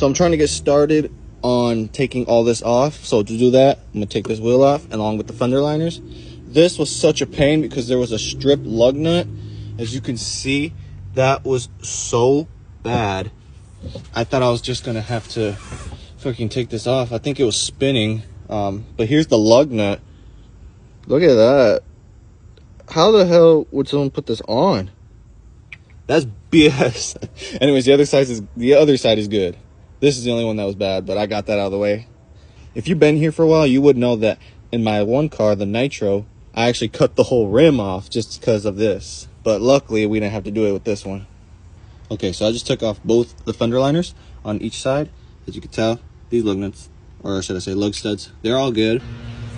So I'm trying to get started on taking all this off. So to do that, I'm gonna take this wheel off along with the fender liners. This was such a pain because there was a strip lug nut. As you can see, that was so bad. I thought I was just gonna have to fucking take this off. I think it was spinning. But here's the lug nut. Look at that. How the hell would someone put this on? That's BS. Anyways, the other side is good. This is the only one that was bad, but I got that out of the way. If you've been here for a while, you would know that in my one car, the Nitro, I actually cut the whole rim off just because of this. But luckily, we didn't have to do it with this one. Okay, so I just took off both the fender liners on each side. As you can tell, these lug nuts, or should I say lug studs, they're all good.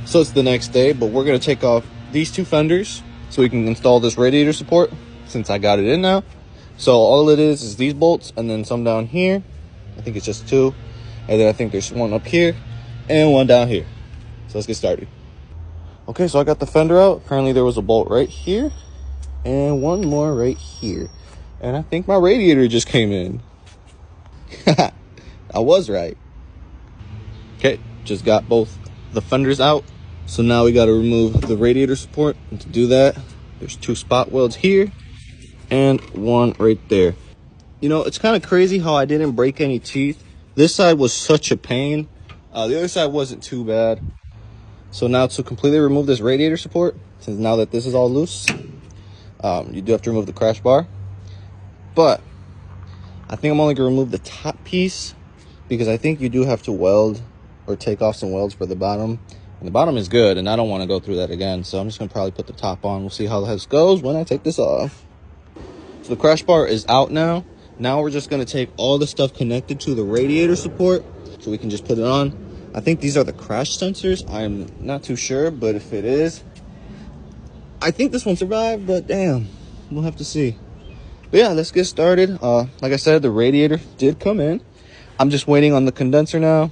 So it's the next day, but we're gonna take off these two fenders so we can install this radiator support since I got it in now. So all it is these bolts and then some down here. I think it's just two. And then I think there's one up here and one down here. So let's get started. Okay, so I got the fender out. Apparently there was a bolt right here and one more right here. And I think my radiator just came in. I was right. Okay, just got both the fenders out. So now we got to remove the radiator support. And to do that, there's two spot welds here and one right there. You know, it's kind of crazy how I didn't break any teeth. This side was such a pain. The other side wasn't too bad. So now to completely remove this radiator support, since now that this is all loose, you do have to remove the crash bar. But I think I'm only going to remove the top piece because I think you do have to weld or take off some welds for the bottom. And the bottom is good, and I don't want to go through that again. So I'm just going to probably put the top on. We'll see how this goes when I take this off. So the crash bar is out now. Now we're just going to take all the stuff connected to the radiator support so we can just put it on. I think these are the crash sensors. I'm not too sure, but if it is, I think this one survived, but damn, we'll have to see. But yeah, let's get started. Like I said, the radiator did come in. I'm just waiting on the condenser now.